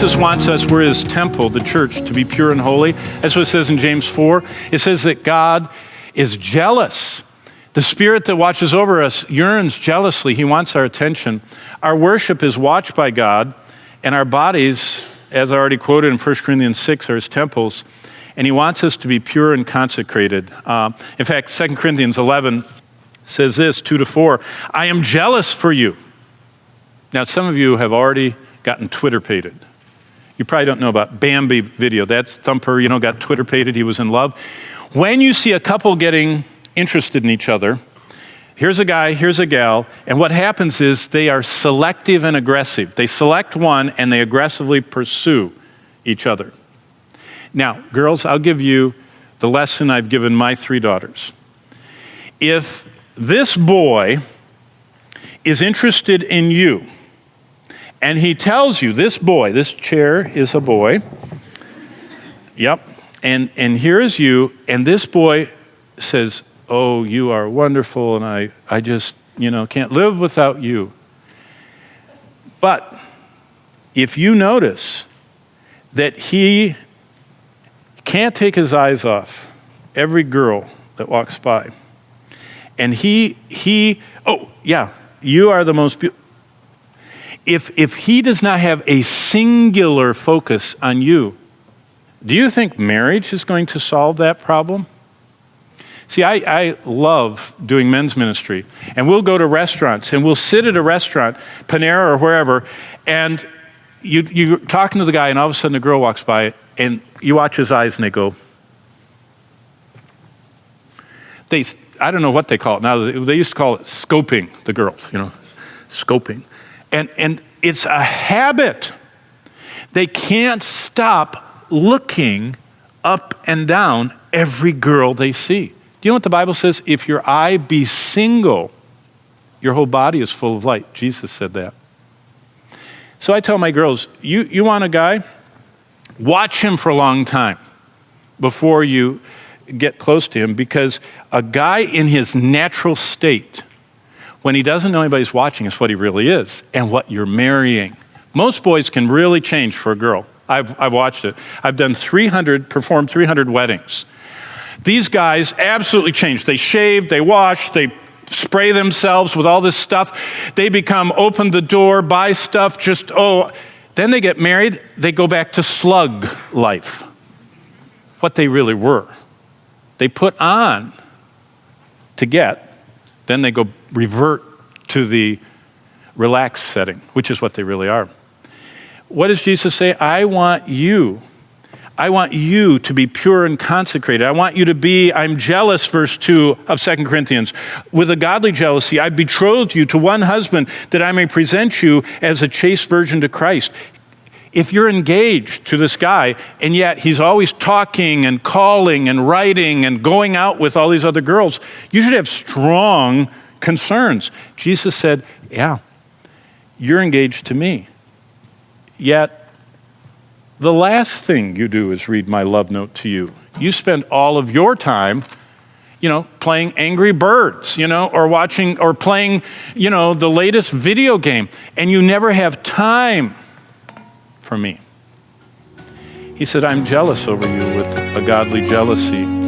Jesus wants us, we're his temple, the church, to be pure and holy. That's what it says in James 4. It says that God is jealous. The Spirit that watches over us yearns jealously. He wants our attention. Our worship is watched by God, and our bodies, as I already quoted in 1 Corinthians 6, are his temples, and he wants us to be pure and consecrated. In fact, 2 Corinthians 11 says this, 2-4, I am jealous for you. Now, some of you have already gotten Twitter-pated. You probably don't know about Bambi video. That's Thumper, got Twitter-pated. He was in love. When you see a couple getting interested in each other, here's a guy, here's a gal, and what happens is they are selective and aggressive. They select one and they aggressively pursue each other. Now, girls, I'll give you the lesson I've given my 3 daughters. If this boy is interested in you, and he tells you, this boy, this chair is a boy, yep, and here is you, and this boy says, oh, you are wonderful, and I just, can't live without you. But if you notice that he can't take his eyes off every girl that walks by, and oh, yeah, you are the most beautiful. If he does not have a singular focus on you, do you think marriage is going to solve that problem? See, I love doing men's ministry, and we'll go to restaurants, and we'll sit at a restaurant, Panera or wherever, and you're talking to the guy, and all of a sudden a girl walks by, and you watch his eyes, and they go, I don't know what they call it now. They used to call it scoping the girls, scoping. And it's a habit. They can't stop looking up and down every girl they see. Do you know what the Bible says? If your eye be single, your whole body is full of light. Jesus said that. So I tell my girls, you want a guy? Watch him for a long time before you get close to him, because a guy in his natural state, when he doesn't know anybody's watching, is what he really is and what you're marrying. Most boys can really change for a girl. I've watched it. I've performed 300 weddings. These guys absolutely change. They shave, they wash, they spray themselves with all this stuff. They become open the door, buy stuff, then they get married, they go back to slug life. What they really were. They put on to get, then they go revert to the relaxed setting, which is what they really are. What does Jesus say? I want you to be pure and consecrated. I want you to be, I'm jealous, verse 2 of 2 Corinthians. With a godly jealousy, I betrothed you to one husband that I may present you as a chaste virgin to Christ. If you're engaged to this guy, and yet he's always talking and calling and writing and going out with all these other girls, you should have strong concerns. Jesus said, yeah, you're engaged to me. Yet, the last thing you do is read my love note to you. You spend all of your time, playing Angry Birds, or watching or playing, the latest video game, and you never have time for me. He said, I'm jealous over you with a godly jealousy.